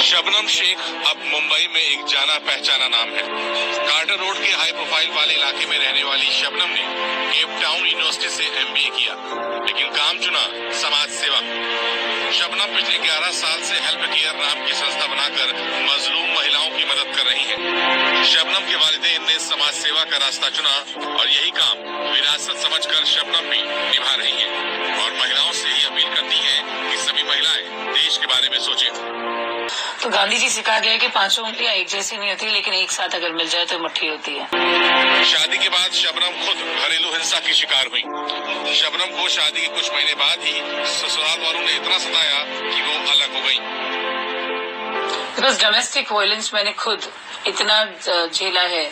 शबनम शेख अब मुंबई में एक जाना पहचाना नाम है। कार्टर रोड के हाई प्रोफाइल वाले इलाके में रहने वाली शबनम ने केप टाउन यूनिवर्सिटी से एमबीए किया, लेकिन काम चुना समाज सेवा। शबनम पिछले 11 साल से हेल्प केयर नाम की संस्था बनाकर मजलूम महिलाओं की मदद कर रही हैं। शबनम के वालिदैन ने समाज सेवा का रास्ता चुना और यही काम विरासत समझकर शबनम भी निभा रही हैं और महिलाओं से ही अपील करती हैं कि सभी महिलाएं देश के बारे में सोचें। तो गांधी जी से कहा गया है कि पांचों उंगलियां एक जैसी नहीं होती, लेकिन एक साथ अगर मिल जाए तो मुट्ठी होती है। शादी के बाद शबनम खुद घरेलू हिंसा की शिकार हुई। शबनम को शादी के कुछ महीने बाद ही ससुराल वालों ने इतना सताया कि वो अलग हो गई। बिकॉज डोमेस्टिक वायलेंस मैंने खुद इतना झेला है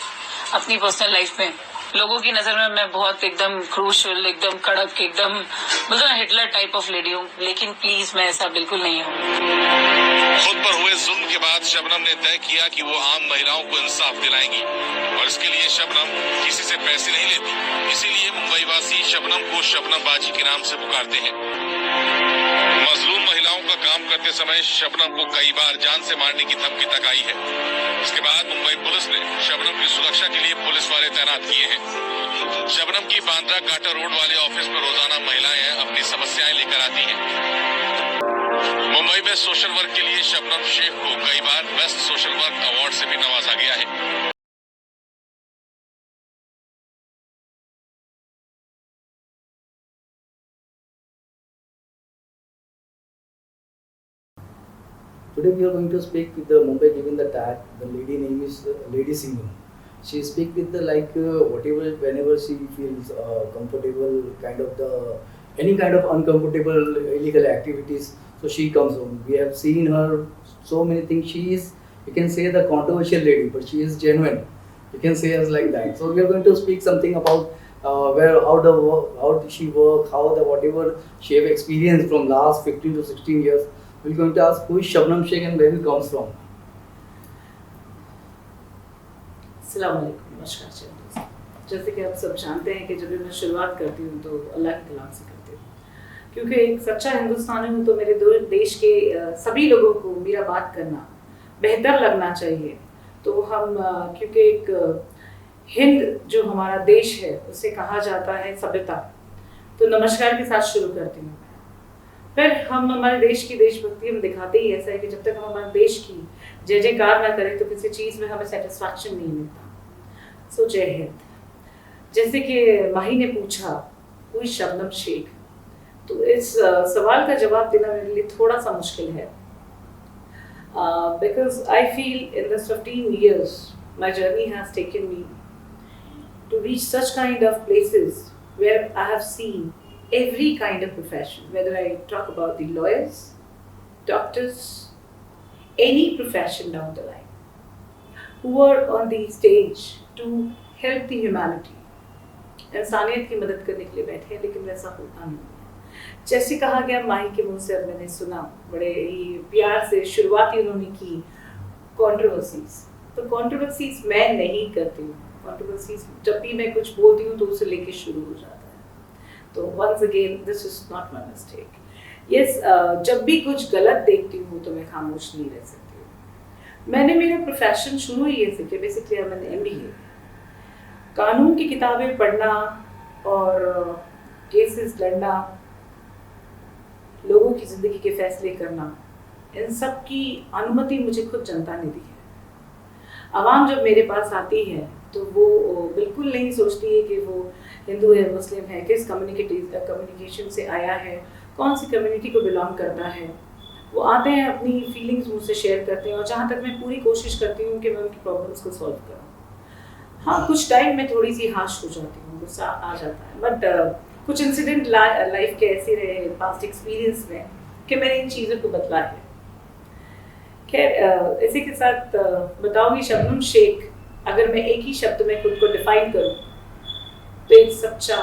अपनी पर्सनल लाइफ में। लोगों की नजर में मैं बहुत एकदम क्रूशल, एकदम कड़क, एकदम बोलते ना हिटलर टाइप ऑफ लेडी हूँ, लेकिन प्लीज मैं ऐसा बिल्कुल नहीं हूँ। खुद पर हुए जुल्म के बाद शबनम ने तय किया कि वो आम महिलाओं को इंसाफ दिलाएंगी और इसके लिए शबनम किसी से पैसे नहीं लेती। इसीलिए मुंबई वासी शबनम को शबनम बाजी के नाम से पुकारते हैं। मजलूम महिलाओं का काम करते समय शबनम को कई बार जान से मारने की धमकी तक आई है। इसके बाद मुंबई पुलिस ने शबनम की सुरक्षा के लिए पुलिस वाले तैनात किए हैं। शबनम की बांद्रा कार्टर रोड वाले ऑफिस में रोजाना महिलाएं अपनी समस्याएं लेकर आती हैं। मुंबई में सोशल वर्क के लिए शबनम शेख को कई बार बेस्ट सोशल वर्क अवार्ड से भी नवाजा गया है। Today we are going to speak with the Mumbai, given the tag. The lady name is Lady Singham. She speak with the whatever, whenever she feels comfortable, kind of any kind of uncomfortable illegal activities. So she comes home. We have seen her so many things. She is, you can say, the controversial lady, but she is genuine. You can say us like that. So we are going to speak something about how did she work, how the whatever she have experienced from last 15 to 16 years. We're going to ask who is Shabnam Sheikh and where he comes from. अस्सलाम वालेकुम, नमस्कार channel. जैसे कि आप सब जानते हैं कि जब भी मैं शुरुआत करती हूँ तो अल्लाह के कलाम से करती हूँ, क्योंकि एक सच्चा हिंदुस्तानी हूँ तो मेरे देश के सभी लोगों को मेरा बात करना बेहतर लगना चाहिए। तो हम क्योंकि एक हिंद जो हमारा देश है उसे कहा जाता है सभ्यता, तो नमस्कार के साथ शुरू करती हूँ। फिर हम हमारे देश की देशभक्ति हम दिखाते ही ऐसा है कि जब तक हम हमारे देश की जय जयकार ना करें तो किसी चीज़ में हमें सेटिस्फैक्शन नहीं मिलता। सो जय हिंद। जैसे कि माही ने पूछा हुई शबनम शेख, तो इस सवाल का जवाब देना मेरे लिए थोड़ा सा मुश्किल है, because I feel in this 15 years my journey has taken me to reach such kind of places where I have seen every kind of profession, whether I talk about the lawyers, doctors, any profession down the line, who are on the stage to help the humanity. इंसानियत की मदद करने के लिए बैठे हैं, लेकिन वैसा होता नहीं है। जैसे कहा गया माही के मुंह से, मैंने सुना बड़े ही प्यार से शुरुआत ही उन्होंने की कंट्रोवर्सीज। तो कंट्रोवर्सीज मैं नहीं करती हूँ। कंट्रोवर्सीज जब भी मैं कुछ बोलती हूँ तो उसे लेके शुरू हो जाता है। तो once again this is not my mistake. Yes, जब भी कुछ गलत देखती हूँ तो मैं खामोश नहीं रह सकती हूँ। मैंने मेरा प्रोफेशन शुरू ही ऐसे किया। बेसिकली मैंने एमबीए, कानून की किताबें पढ़ना और केसेस लड़ना, लोगों की ज़िंदगी के फैसले करना, इन सब की अनुमति मुझे खुद जनता ने दी है। आवाम जब मेरे पास आती है तो वो बिल्कुल नहीं सोचती है कि वो हिंदू है, मुस्लिम है, किस कम्युनिकेशन से आया है, कौन सी कम्युनिटी को बिलोंग करता है। वो आते हैं, अपनी फीलिंग्स मुझसे शेयर करते हैं और जहाँ तक मैं पूरी कोशिश करती हूँ कि मैं उनकी प्रॉब्लम्स को सॉल्व करूँ। हाँ, कुछ टाइम में थोड़ी सी हाश हो जाती हूँ, गुस्सा आ जाता है, बट कुछ इंसिडेंट लाइफ के ऐसे रहे पास्ट एक्सपीरियंस में कि मैंने इन चीज़ों को बदला है। खैर, इसी के साथ बताऊँगी शबनम शेख, अगर मैं एक ही शब्द में खुद को डिफाइन करूँ तो एक सच्चा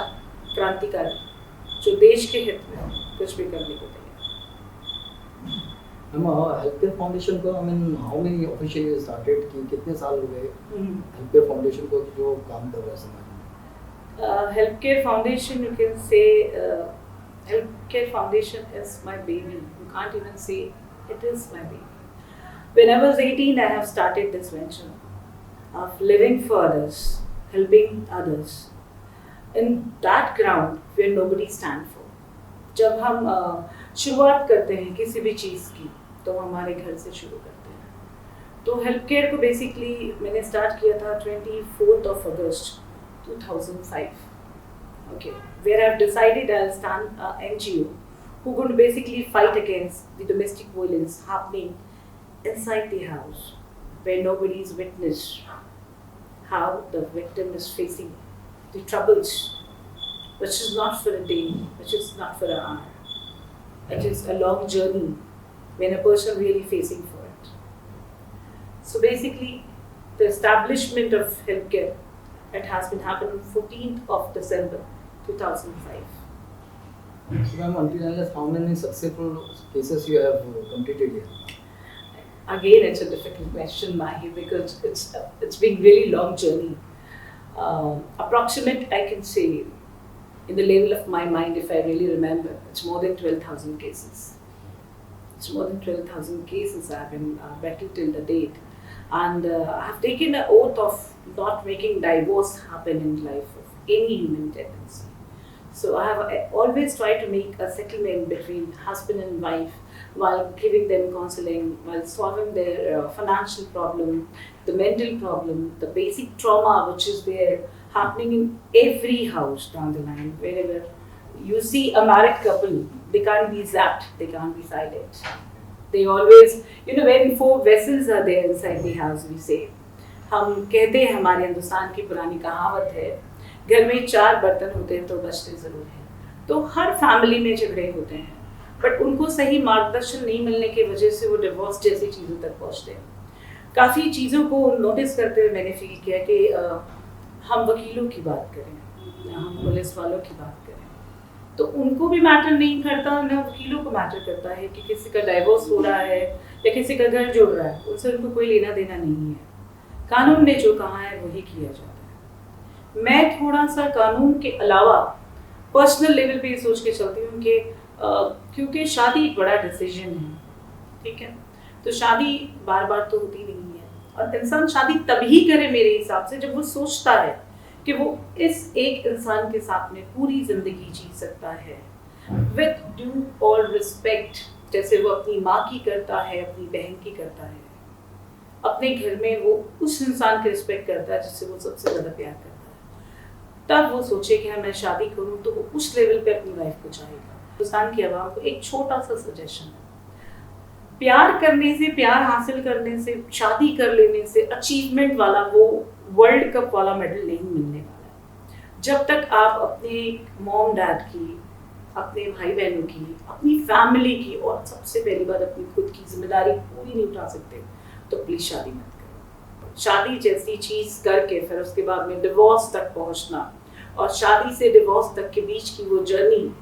क्रांतिकारी जो देश के हित में कुछ भी करने को तैयार। हेल्पकेयर फाउंडेशन को हाउ मेनी ऑफिशियली स्टार्टेड की, कितने साल हो गए हेल्पकेयर फाउंडेशन को जो काम कर रहा है समाज में? हेल्पकेयर foundation, you can say Helpcare foundation is my baby. You can't even say it is my baby. When I was 18, I have started this venture of living for others, helping others in that ground where nobody stand for. जब हम शुरुआत करते हैं किसी भी चीज़ की तो हमारे घर से शुरू करते हैं। तो हेल्थ केयर को बेसिकली मैंने स्टार्ट किया था 24 अगस्त 2005, okay, where I've decided I'll start an NGO who going to basically fight against the domestic violence happening inside the house, where nobody's witnessed how the victim is facing the troubles, which is not for a day, which is not for an hour. It is a long journey when a person really facing for it. So basically, the establishment of healthcare, it has been happening 14th of December 2005. So ma'am, until unless how many successful cases you have completed here? Again, it's a difficult question, Mahi, because it's been really long journey. Approximate, I can say, in the level of my mind, if I really remember, it's more than 12,000 cases. It's more than 12,000 cases I've been battled till the date. And I have taken an oath of not making divorce happen in life of any human tendency. So I have always tried to make a settlement between husband and wife while giving them counseling, while solving their financial problem, the mental problem, the basic trauma which is there happening in every house down the line. Wherever you see a married couple, they can't be zapped, they can't be silent. They always, when 4 vessels are there inside the house, we say, हम कहते हैं, हमारे हिंदुस्तान की पुरानी कहावत है, घर में 4 बर्तन होते हैं तो बचते ज़रूर हैं। तो हर फैमिली में झगड़े होते हैं, बट उनको सही मार्गदर्शन नहीं मिलने की वजह से वो डिवोर्स जैसी चीज़ों तक पहुँचते हैं। काफ़ी चीज़ों को नोटिस करते हुए मैंने फील किया कि हम वकीलों की बात करें, हम पुलिस वालों की बात करें, तो उनको भी मैटर नहीं करता, ना वकीलों को मैटर करता है कि किसी का डाइवोर्स हो रहा है या किसी का घर जुड़ रहा है, उनसे उनको कोई लेना देना नहीं है। कानून ने जो कहा है वही किया जाता है। मैं थोड़ा सा कानून के अलावा पर्सनल लेवल पे ये सोच के चलती हूँ कि क्योंकि शादी एक बड़ा डिसीजन है, ठीक है, तो शादी बार बार तो होती नहीं है, और इंसान शादी तभी करे मेरे हिसाब से जब वो सोचता है कि वो इस एक इंसान के साथ में पूरी जिंदगी जी सकता है विद ड्यू ऑल रिस्पेक्ट, जैसे वो अपनी माँ की करता है, अपनी बहन की करता है, अपने घर में वो उस इंसान की रिस्पेक्ट करता है जिससे वो सबसे ज़्यादा प्यार करता है। तब वो सोचे कि हाँ मैं शादी करूँ, तो वो उस लेवल पे अपनी वाइफ को चाहेगा। हिंदुस्तान की आवाम को एक छोटा सा सजेशन है, प्यार करने से, प्यार हासिल करने से, शादी कर लेने से अचीवमेंट वाला वो वर्ल्ड कप वाला मेडल नहीं मिलने वाला है। जब तक आप अपने मॉम डैड की, अपने भाई बहनों की, अपनी फैमिली की और सबसे पहली बात अपनी खुद की जिम्मेदारी पूरी नहीं उठा सकते, तो प्लीज़ शादी मत करो। शादी जैसी चीज़ करके फिर उसके बाद में डिवोर्स तक पहुंचना, और शादी से डिवोर्स तक के बीच की वो जर्नी,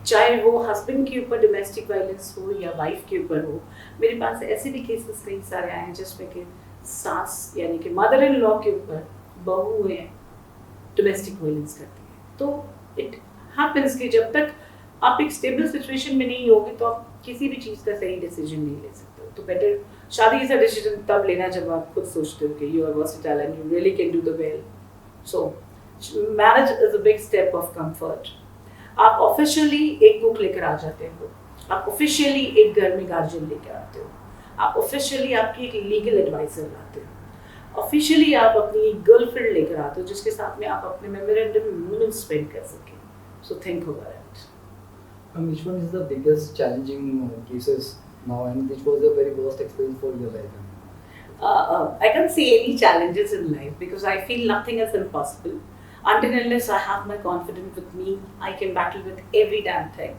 चाहे वो हस्बैंड के ऊपर डोमेस्टिक वायलेंस हो या वाइफ के ऊपर हो। मेरे पास ऐसे भी केसेस कई सारे आए हैं जिसमें कि सास यानी कि मदर इन लॉ के ऊपर बहू है डोमेस्टिक वायलेंस करती है। तो इट हैपेंस कि जब तक आप एक स्टेबल सिचुएशन में नहीं होगे तो आप किसी भी चीज़ का सही डिसीजन नहीं ले सकते। तो बेटर शादी का डिसीजन तब लेना जब आप खुद सोचते हो कि you are versatile and you really can do the well. So marriage is a big step of comfort. आप ऑफिशियली एक बुक लेकर आ जाते हो, आप ऑफिशियली एक घर में गार्जियन लेकर आते हो, आप ऑफिशियली आपकी एक लीगल एडवाइजर लाते हो, ऑफिशियली आप अपनी गर्लफ्रेंड लेकर आते हो जिसके साथ में आप अपने मेमोरेंडम स्पेंड कर सकें। So think over it. Which one is the biggest challenging cases now, and which was the very worst experience for your life? I can't see any challenges in life because I feel nothing is impossible. Until unless I have my confidence with me, I can battle with every damn thing.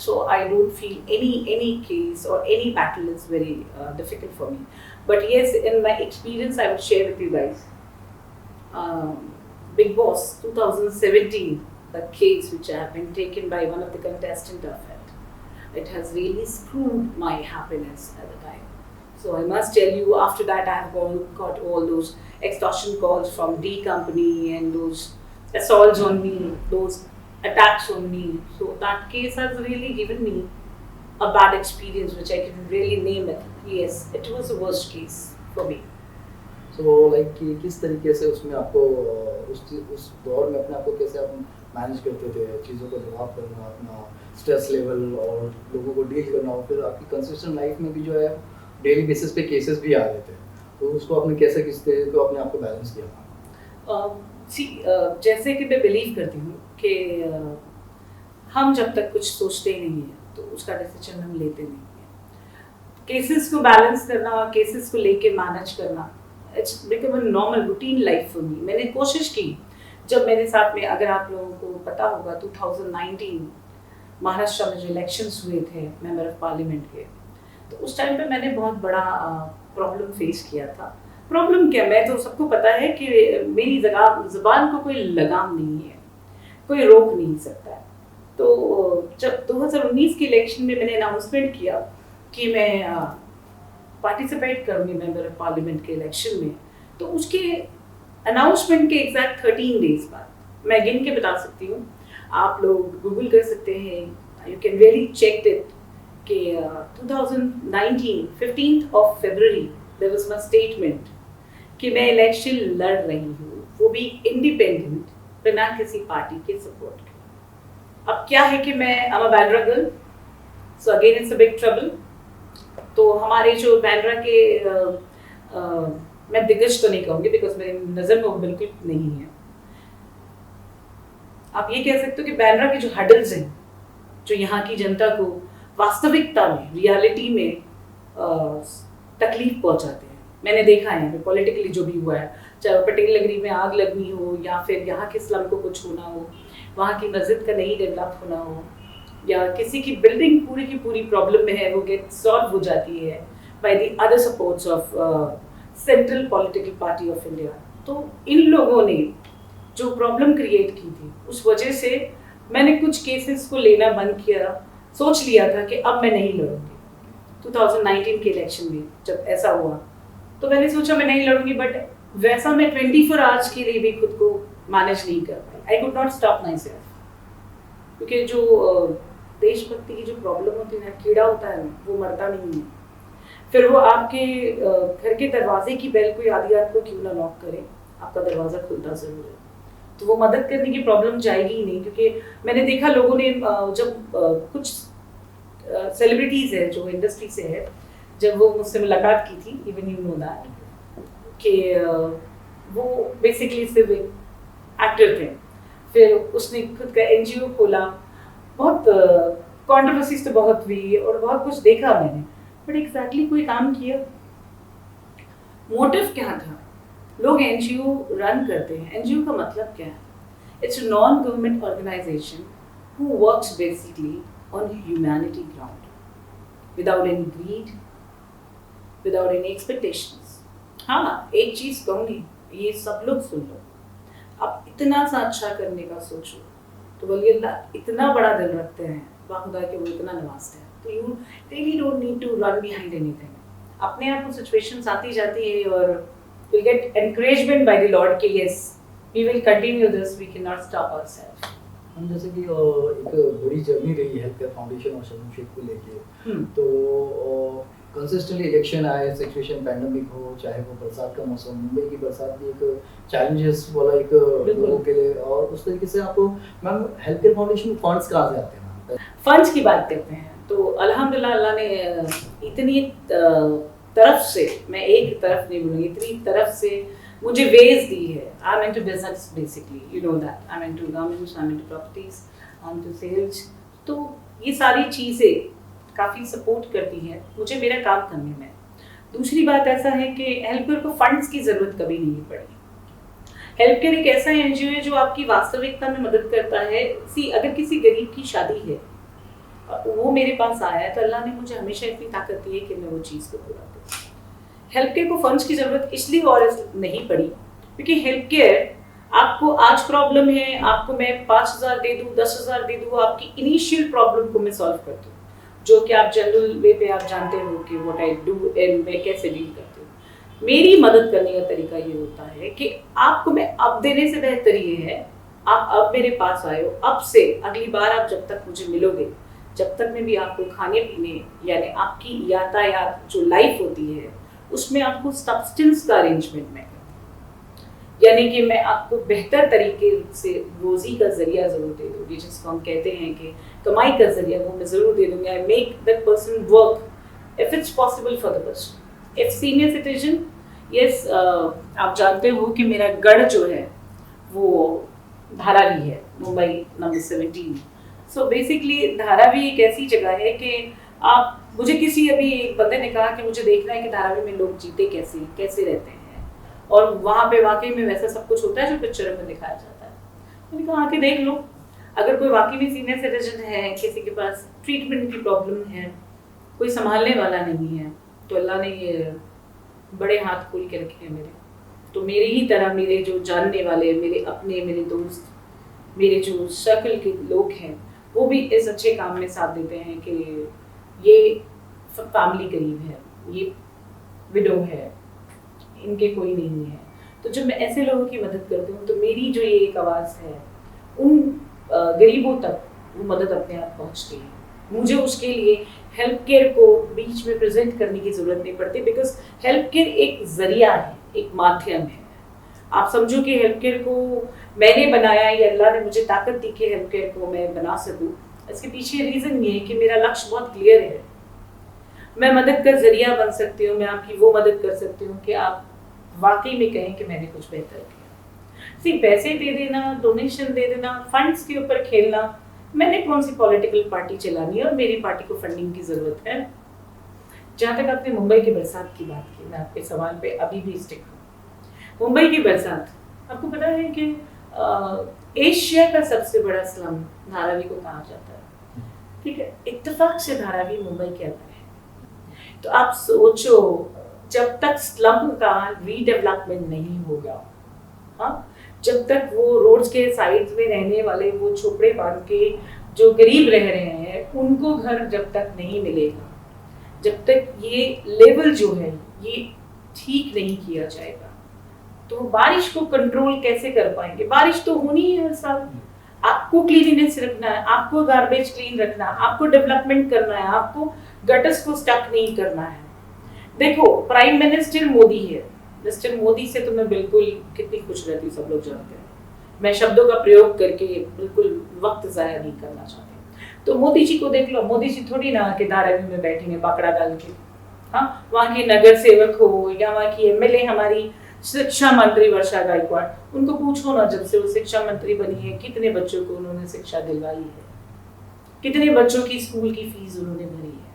So I don't feel any case or any battle is very difficult for me. But yes, in my experience, I will share with you guys. Big Boss 2017, the case which I have been taken by one of the contestants of it. It has really screwed my happiness at the time. So I must tell you, after that I have got all those extortion calls from D company and those assaults on me, those attacks on me. So that case has really given me a bad experience which I can really name it. Yes, it was the worst case for me. So like कि किस तरीके से उसमें आपको उस दौर में अपने आप को कैसे आप मैनेज करते थे, चीज़ों को जवाब करना, अपना स्ट्रेस लेवल और लोगों को डील करना, और फिर आपकी कंसिस्टेंट लाइफ में भी जो है डेली बेसिस पे केसेस भी आ रहे थे, तो उसको आपने कैसे किस तरीके को अपने आप को बैलेंस किया? जैसे कि मैं बिलीव करती हूँ कि हम जब तक कुछ सोचते ही नहीं हैं तो उसका डिसीजन हम लेते नहीं हैं। केसेस को बैलेंस करना, केसेस को लेके मैनेज करना, it's become a normal routine life for me. मैंने कोशिश की, जब मेरे साथ में, अगर आप लोगों को पता होगा 2019 महाराष्ट्र में जो इलेक्शंस हुए थे मेंबर ऑफ पार्लियामेंट के, तो उस टाइम पे मैंने बहुत बड़ा प्रॉब्लम फेस किया था। प्रॉब्लम क्या, मैं तो सबको पता है कि मेरी ज़बान को कोई लगाम नहीं है, कोई रोक नहीं सकता है। तो जब 2019 के इलेक्शन में मैंने अनाउंसमेंट किया कि मैं पार्टिसिपेट करूँगी मेंबर ऑफ पार्लियामेंट के इलेक्शन में, तो उसके अनाउंसमेंट के एग्जैक्ट 13 डेज बाद, मैं गिन के बता सकती हूँ, आप लोग गूगल कर सकते हैं, you can really check it, कि 2019 15th of February there was my statement कि मैं इलेक्शन लड़ रही हूँ, वो भी इंडिपेंडेंट, बिना किसी पार्टी के सपोर्ट के। अब क्या है कि मैं I am a Bandra girl, so again it's a big trouble. तो हमारे जो बैंड्रा के मैं दिग्गज तो नहीं कहूँगी बिकॉज मेरी नज़र में वो बिल्कुल नहीं है, आप ये कह सकते हो कि बैंड्रा के जो हडल्स हैं, जो यहाँ की जनता को वास्तविकता में, रियलिटी में तकलीफ पहुँचाते हैं। मैंने देखा है पॉलिटिकली जो भी हुआ है, चाहे वो पटेल नगरी में आग लगनी हो, या फिर यहाँ के स्लम को कुछ होना हो, वहाँ की मस्जिद का नहीं डेवलप होना हो, या किसी की बिल्डिंग पूरी की पूरी प्रॉब्लम में है, वो गेट सॉल्व हो जाती है by the other supports of central political party of India. तो इन लोगों ने जो प्रॉब्लम क्रिएट की थी, उस वजह से मैंने कुछ केसेस को लेना बंद किया, सोच लिया था कि अब मैं नहीं लड़ूंगी। 2019 के इलेक्शन में जब ऐसा हुआ तो मैंने सोचा मैं नहीं लड़ूंगी, बट वैसा मैं 24 आवर्स के लिए भी खुद को मैनेज नहीं कर पाई। I could not stop myself, क्योंकि जो देशभक्ति की जो प्रॉब्लम होती है ना, कीड़ा होता है ना, वो मरता नहीं है। फिर वो आपके घर के दरवाजे की बेल कोई आधी रात को क्यों ना नॉक करे, आपका दरवाज़ा खुलता ज़रूर है, तो वो मदद करने की प्रॉब्लम जाएगी ही नहीं। क्योंकि मैंने देखा लोगों ने जब कुछ सेलिब्रिटीज़ है जो इंडस्ट्री से है, जब वो मुझसे मुलाकात की थी, इवन यू नो दैट, कि वो बेसिकली सिर्फ एक्टर थे, फिर उसने खुद का एनजीओ खोला, बहुत कंट्रोवर्सीज तो बहुत हुई और बहुत कुछ देखा मैंने, बट एग्जैक्टली कोई काम किया? मोटिव क्या था? लोग एनजीओ रन करते हैं, एनजीओ का मतलब क्या है? It's a non government organisation who works basically on humanity ground, without any greed, without any expectations. हाँ, एक चीज़ कहूँगी, ये सब लोग सुन लो, आप इतना सा अच्छा करने का सोचो तो बोलिए अल्लाह इतना बड़ा दिल रखते हैं, खुदा के वो इतना नवाजते हैं, तो you really don't need to run behind anything. अपने आप को सिचुएशंस आती जाती है और will get encouragement by the Lord कि yes we will continue this, we can not stop ourself. हम जैसे कि एक बड़ी जर्नी रही हेल्थ केयर फाउंडेशन और शबनम शेख को लेके, तो कंसिस्टेंटली इलेक्शन आए, सिचुएशन पैंडेमिक हो, चाहे वो बरसात का मौसम, मुंबई की बरसात भी एक चैलेंजेस वाला एक लोगों के लिए, और उस तरीके से आपको ma'am health care foundation funds कहाँ से आते हैं? फंड्स की बात करते हैं तो अल्हम्दुलिल्लाह अल्लाह ने इतनी तरफ से, मैं एक तरफ नहीं बोलूँगी, इतनी तरफ से मुझे वेज दी है। I am into business basically, you know that, I am into governments, I am into properties, I am into sales, तो ये सारी चीज़ें काफ़ी सपोर्ट करती है मुझे मेरा काम करने में। दूसरी बात ऐसा है कि हेल्थ केयर को फंड्स की ज़रूरत कभी नहीं पड़ी। हेल्थ केयर एक ऐसा एनजीओ है जो आपकी वास्तविकता में मदद करता है। अगर किसी गरीब की शादी है, वो मेरे पास आया है, तो अल्लाह ने मुझे हमेशा इतनी ताकत दी है कि मैं वो चीज़ को पूरा करूँ। हेल्थ केयर को फंड्स की ज़रूरत इसलिए और नहीं पड़ी क्योंकि हेल्थ केयर, आपको आज प्रॉब्लम है, आपको मैं 5,000 दे दूँ, 10,000 दे दूँ, आपकी इनिशियल प्रॉब्लम को मैं सॉल्व कर दूँ, जो कि आप जनरल वे पे आप जानते हो कि व्हाट आई डू एंड मैं कैसे डील करती हूँ। मेरी मदद करने का तरीका ये होता है कि आपको मैं अब देने से बेहतर ये है, आप अब मेरे पास आए हो, अब से अगली बार आप जब तक मुझे मिलोगे, जब तक में भी आपको खाने पीने यानी आपकी यातायात जो लाइफ होती है उसमें आपको सब्सटेंस का अरेंजमेंट में यानी कि मैं आपको बेहतर तरीके से रोजी का जरिया जरूर दे दूँगी, जिसको हम कहते हैं कि कमाई का जरिया, वो मैं जरूर दे दूँगी। I make that person work if it's possible for the person. If senior citizen, yes, आप जानते हो कि मेरा गढ़ जो है वो धारावी है, Mumbai number 17। So basically Dharavi एक ऐसी जगह है कि आप मुझे किसी अभी एक बंदे ने कहा कि मुझे देखना है कि धारावी में लोग जीते कैसे रहते हैं, और वहाँ पे वाकई में वैसा सब कुछ होता है जो पिक्चरों में दिखाया जाता है। मैंने कहा आके देख लो, अगर कोई वाकई में सीनियर सिटीजन है, किसी के पास ट्रीटमेंट की प्रॉब्लम है, कोई संभालने वाला नहीं है, तो अल्लाह ने ये बड़े हाथ खोल के रखे हैं मेरे। तो मेरे ही तरह मेरे जो जानने वाले, मेरे अपने, मेरे दोस्त, मेरे जो सर्कल के लोग हैं, वो भी इस अच्छे काम में साथ देते हैं कि ये फैमिली करीब है, ये विडो है, इनके कोई नहीं है। तो जब मैं ऐसे लोगों की मदद करती हूँ तो मेरी जो ये एक आवाज़ है उन गरीबों तक वो मदद अपने आप पहुँचती है। मुझे उसके लिए हेल्प केयर को बीच में प्रेजेंट करने की ज़रूरत नहीं पड़ती, बिकॉज हेल्प केयर एक ज़रिया है, एक माध्यम है। आप समझो कि हेल्प केयर को मैंने बनाया या अल्लाह ने मुझे ताकत दी कि हेल्प केयर को मैं बना सकूँ। इसके पीछे रीज़न ये है कि मेरा लक्ष्य बहुत क्लियर है। मैं मदद का ज़रिया बन सकती हूँ, मैं आपकी वो मदद कर सकती हूँ कि आप वाकई में कहें कि मैंने कुछ बेहतर किया। सिर्फ पैसे दे देना, डोनेशन दे देना, फंड्स के ऊपर खेलना, मैंने कौन सी पॉलिटिकल पार्टी चलानी है और मेरी पार्टी को फंडिंग की ज़रूरत है। जहाँ तक आपने मुंबई की बरसात की बात की, मैं आपके सवाल पे अभी भी स्टिक हूँ। मुंबई की बरसात, आपको पता है कि एशिया का सबसे बड़ा स्लम धारावी को कहा जाता है, ठीक है। इत्तेफाक से धारावी मुंबई के अंदर है। तो आप सोचो, जब तक स्लम का रीडेवलपमेंट नहीं होगा, हाँ, जब तक वो रोड्स के साइड्स में रहने वाले वो झोपड़े बांध के जो गरीब रह रहे हैं उनको घर जब तक नहीं मिलेगा, जब तक ये लेवल जो है ये ठीक नहीं किया जाएगा, तो बारिश को कंट्रोल कैसे कर पाएंगे? बारिश तो होनी है हर साल। आपको क्लीनिनेस रखना है, आपको गार्बेज क्लीन रखना है, आपको डेवलपमेंट करना है, आपको गटर्स को स्टक नहीं करना है। देखो, प्राइम मिनिस्टर मोदी है, मिस्टर मोदी से तो मैं बिल्कुल कितनी खुश रहती हूँ, सब लोग जानते हैं। मैं शब्दों का प्रयोग करके बिल्कुल वक्त ज़ाया नहीं करना चाहती। तो मोदी जी को देख लो, मोदी जी थोड़ी ना के धारावी में बैठेंगे बाकड़ा डाल के, हाँ, वहाँ के नगर सेवक हो या वहाँ की एमएलए हमारी शिक्षा मंत्री वर्षा गायकवाड़, उनको पूछो ना, जब से वो शिक्षा मंत्री बनी है कितने बच्चों को उन्होंने शिक्षा दिलवाई है, कितने बच्चों की स्कूल की फीस उन्होंने भरी है।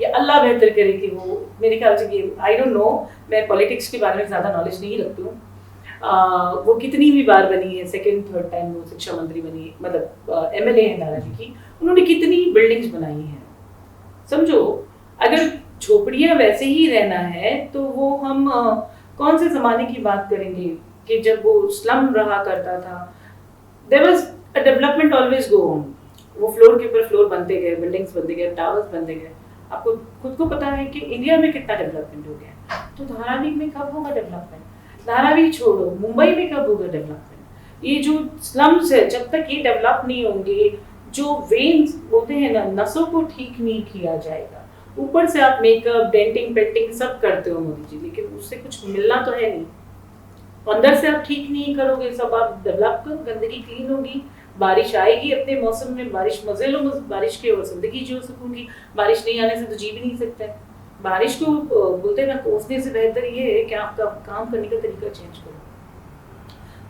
ये अल्लाह बेहतर करे कि वो, मेरे ख्याल से ये, आई डोंट नो, मैं पॉलिटिक्स के बारे में ज़्यादा नॉलेज नहीं रखती हूँ। वो कितनी भी बार बनी है, सेकेंड थर्ड टाइम वो शिक्षा मंत्री बनी है, मतलब एमएलए है धारावी की, उन्होंने कितनी बिल्डिंग्स बनाई हैं। समझो, अगर झोपड़ियाँ वैसे ही रहना है तो वो हम कौन से ज़माने की बात करेंगे कि जब वो स्लम रहा करता था। There was a development always go on. वो फ्लोर के ऊपर फ्लोर बनते गए, बिल्डिंग्स बनते गए, टावर्स बनते गए। आपको खुद को पता है कि इंडिया में कितना डेवलपमेंट हो गया, तो धारावी में कब होगा डेवलपमेंट? धारावी छोड़ो, मुंबई में कब होगा डेवलपमेंट? ये जो स्लम्स है, जब तक ये डेवलप नहीं होंगे, जो वेन्स होते हैं ना, नसों को ठीक नहीं किया जाएगा। ऊपर से आप मेकअप, डेंटिंग, पेंटिंग सब करते हो मोदी जी, लेकिन उससे कुछ मिलना तो है नहीं। अंदर से आप ठीक नहीं करोगे, सब आप डेवलप करो, गंदगी क्लीन होगी, बारिश आएगी अपने मौसम में, बारिश मजे लो बारिश के और जिंदगी जो सकूंगी। बारिश नहीं आने से तो जी भी नहीं सकते। बारिश को बोलते ना, कोसने से बेहतर ये है कि आपका काम करने का तरीका चेंज करो,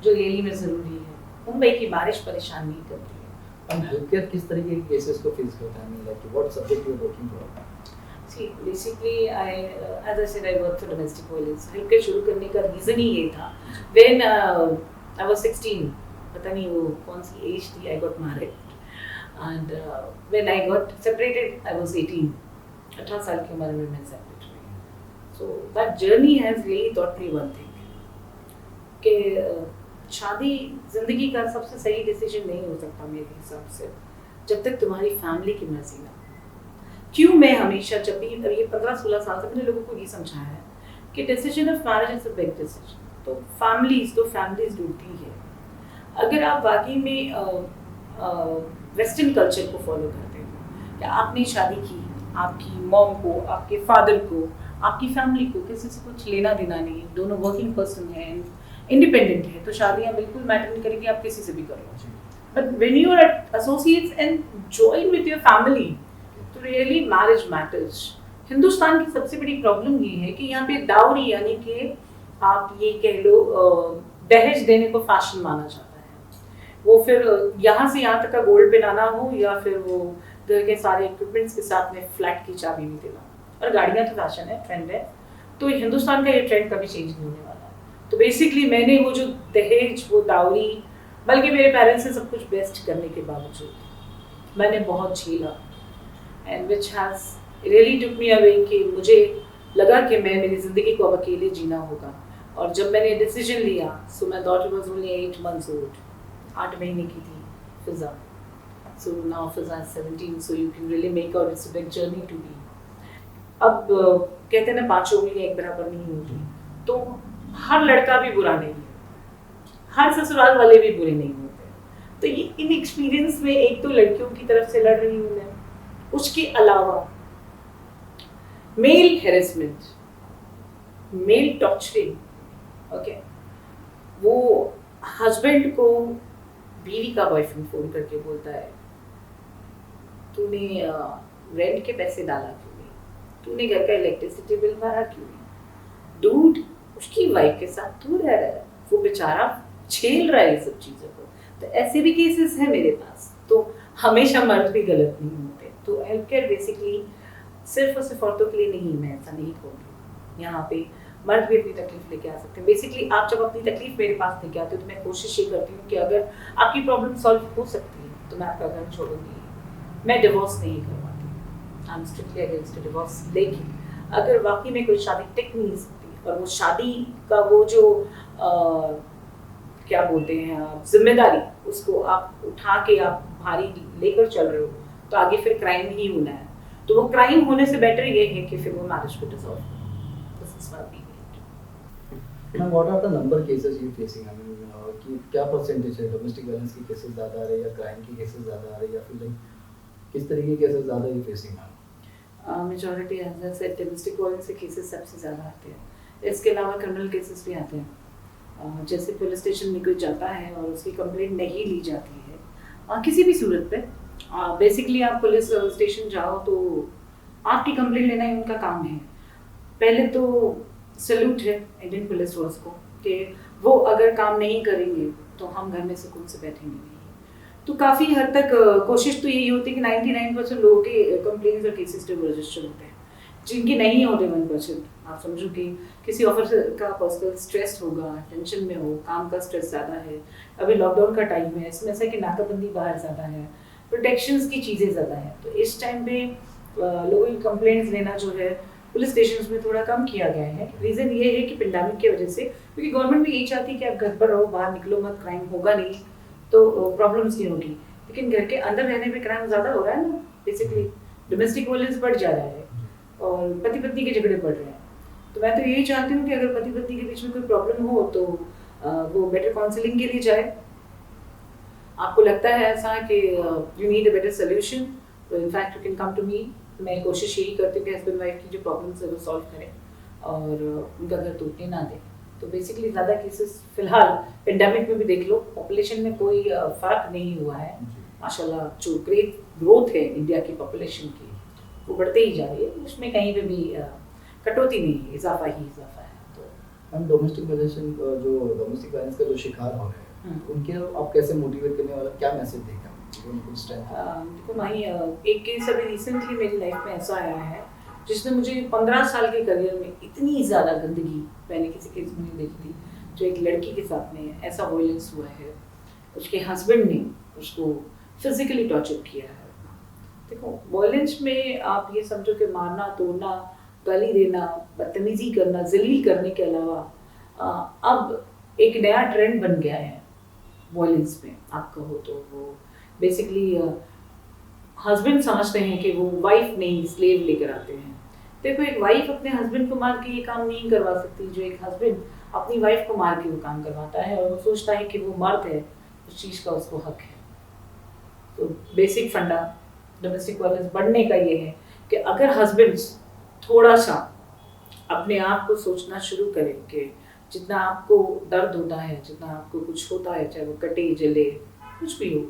जो डेली में जरूरी है। मुंबई की बारिश परेशान नहीं करती है। हेल्थकेयर किस तरीके के केसेस को फेस करता है? Like what subject you are working for? See, basically, as I said, I work for domestic violence. Healthcare शुरू करने का रीज़न ही ये था। When I was 16, पता नहीं वो कौन सी एज थी, I got married, and when I got separated, I was 18. 18 साल की उम्र में मैं सेपरेट हुई। So that journey has really taught me one thing, कि शादी जिंदगी का सबसे सही डिसीजन नहीं हो सकता मेरे हिसाब से, जब तक तुम्हारी फैमिली की मर्जी ना। क्यों मैं हमेशा जब भी, ये 15-16 साल से मैंने लोगों को ये समझाया है कि decision of marriage is a big decision. तो फैमिलीज डूबती है। अगर आप वाकई में वेस्टर्न कल्चर को फॉलो करते हो कि आपने शादी की, आपकी मॉम को, आपके फादर को, आपकी फैमिली को किसी से कुछ लेना देना नहीं है, दोनों वर्किंग पर्सन है, इंडिपेंडेंट है, तो शादियाँ बिल्कुल मैटर नहीं करेगी, आप किसी से भी कर लो। But when you are associates and join with your family, तो रियली मैरिज मैटर्स। हिंदुस्तान की सबसे बड़ी प्रॉब्लम ये है कि यहाँ पे दावरी यानी कि आप ये कह लो दहेज देने को फैशन माना जाता है। वो फिर यहाँ से यहाँ तक का गोल्ड पहनाना हो या फिर वो घर के सारे इक्विपमेंट्स के साथ में फ्लैट की चाबी भी देना, और गाड़ियाँ तो फैशन है, ट्रेंड है, तो हिंदुस्तान का ये ट्रेंड कभी चेंज नहीं होने वाला है। तो बेसिकली मैंने वो जो दहेज, वो दावरी, बल्कि मेरे पेरेंट्स से सब कुछ बेस्ट करने के बावजूद मैंने बहुत झेला, and which has really took me away कि मुझे लगा कि मैं मेरी ज़िंदगी को अब अकेले जीना होगा। और जब मैंने डिसीजन लिया, so my daughter was only 8 months old, 8 महीने की थी Fiza. So now Fiza is 17, so you can really make out it's a big journey to be. अब कहते हैं ना 5 उंगलियां एक बराबर नहीं होती, तो हर लड़का भी बुरा नहीं है, हर ससुराल वाले भी बुरे नहीं होते। तो ये इन एक्सपीरियंस में एक तो लड़कियों की तरफ से लड़ रही हूँ मैं, उसके अलावा male harassment, male torturing, okay. वो हस्बैंड को बीवी का बॉयफ्रेंड फोन करके बोलता है, तूने रेंट के पैसे डाला क्यों नहीं, तूने घर का इलेक्ट्रिसिटी बिल भरा क्यों नहीं। डूड, उसकी वाइफ के साथ तू रह रहा है, वो बेचारा झेल रहा है ये सब चीज़ों को। तो ऐसे भी केसेस हैं मेरे पास। तो हमेशा मर्द भी गलत नहीं होते। तो हेल्थ केयर बेसिकली सिर्फ और सिर्फ औरतों के लिए नहीं, मैं ऐसा नहीं कहूँगी। यहाँ पे मर्द भी अपनी तकलीफ लेके आ सकते हैं। बेसिकली आप जब अपनी तकलीफ मेरे पास लेके आते हो तो मैं कोशिश ये करती हूँ कि अगर आपकी प्रॉब्लम सॉल्व हो सकती है तो मैं आपका घर छोड़ूंगी, मैं डिवोर्स नहीं करवाती, I am strictly against divorce. लेकिन अगर वाकई में कोई शादी टिक नहीं सकती और वो शादी का वो जो क्या बोलते हैं आप, जिम्मेदारी, उसको आप उठा के आप भारी लेकर चल रहे हो, तो आगे फिर क्राइम ही होना है। तो वो क्राइम होने से बेटर ये है कि फिर वो मैरिज को डिसॉल्व करो। This is what we need. Ma'am, what are the number cases you facing? I mean कि क्या परसेंटेज है डोमेस्टिक वायलेंस की केसेस ज़्यादा आ रहे हैं या क्राइम की केसेस ज़्यादा आ रहे हैं, या फिर लाइक किस तरीके के केसेस ज़्यादा you facing ma'am? Majority as I said domestic violence के केसेस सबसे ज़्यादा आते हैं। इसके अलावा क्रिमिनल केसेस भी आते हैं। जैसे पुलिस स्टेशन में कोई जाता है और उसकी कंप्लेंट नहीं ली जाती है किसी भी सूरत पे, बेसिकली आप पुलिस स्टेशन जाओ तो आपकी कंप्लेंट लेना ही उनका काम है। पहले तो सैल्यूट है इंडियन पुलिस फोर्स को कि वो अगर काम नहीं करेंगे तो हम घर में सुकून से बैठेंगे नहीं। तो काफ़ी हद तक कोशिश तो यही होती है कि 99% लोगों के कंप्लेंट्स और केसेस जो रजिस्टर होते हैं, जिनके नहीं होते 1%। आप समझो कि किसी ऑफिसर का पर्सनल स्ट्रेस होगा, टेंशन में हो, काम का स्ट्रेस ज़्यादा है, अभी लॉकडाउन का टाइम है, इसमें से कि नाकाबंदी बाहर ज़्यादा है, प्रोटेक्शंस की चीज़ें ज़्यादा है, तो इस टाइम पे लोगों की कंप्लेंट्स लेना जो है पुलिस स्टेशन में थोड़ा कम किया गया है। रीज़न ये है कि पेंडेमिक की वजह से, क्योंकि गवर्नमेंट भी यही चाहती है कि आप घर पर रहो, बाहर निकलो मत, क्राइम होगा नहीं तो प्रॉब्लम्स नहीं होगी। लेकिन घर के अंदर रहने में क्राइम ज़्यादा हो रहा है ना, बेसिकली डोमेस्टिक वायलेंस बढ़ जा रहा है और पति पत्नी के झगड़े बढ़ रहे हैं। तो मैं तो यही चाहती हूँ कि अगर पति पत्नी के बीच में कोई प्रॉब्लम हो तो वो बेटर काउंसलिंग के लिए जाए। आपको लगता है ऐसा कि you need a better solution, तो in fact you can come to me. मैं कोशिश यही करती हूँ कि हस्बैंड वाइफ की जो प्रॉब्लम्स है वो सॉल्व करें और उनका घर टूटने ना दें। तो बेसिकली ज़्यादा केसेस फिलहाल पेंडेमिक में भी देख लो, पॉपुलेशन में कोई फ़र्क नहीं हुआ है माशाल्लाह। जो ग्रेट ग्रोथ है इंडिया की पॉपुलेशन की वो बढ़ते ही जा रही है, उसमें कहीं पे भी कटौती नहीं है, इजाफा ही इजाफा है। तो मैम, डोमेस्टिक वायलेंस का जो शिकार हो रहे हैं उनके आप कैसे मोटिवेट करने वाला क्या मैसेज देंगे उनको स्ट्रेंथ? देखो माही, एक केस अभी रिसेंटली मेरी लाइफ में ऐसा आया है जिसने मुझे 15 साल के करियर में इतनी ज़्यादा गंदगी मैंने किसी केस में नहीं देखी थी। जो एक लड़की के साथ में ऐसा वायलेंस हुआ है, उसके हस्बैंड ने उसको फिजिकली टॉर्चर किया है। देखो वायलेंस में आप ये समझो कि मारना, तोड़ना, गाली देना, बदतमीजी करना, जलील करने के अलावा अब एक नया ट्रेंड बन गया है वायलेंस में। आप कहो तो वो बेसिकली हस्बैंड समझते हैं कि वो वाइफ नहीं स्लेव लेकर आते हैं। देखो एक वाइफ अपने हस्बैंड को मार के ये काम नहीं करवा सकती जो एक हस्बैंड अपनी वाइफ को मार के वो काम करवाता है, और वो सोचता है कि वो मर्द है, उस चीज़ का उसको हक है। तो बेसिक फंडा डोमेस्टिक वायलेंस बढ़ने का ये है कि अगर हस्बैंड्स थोड़ा सा अपने आप को सोचना शुरू करें कि जितना आपको दर्द होता है, जितना आपको कुछ होता है, चाहे वो कटे जले कुछ भी हो,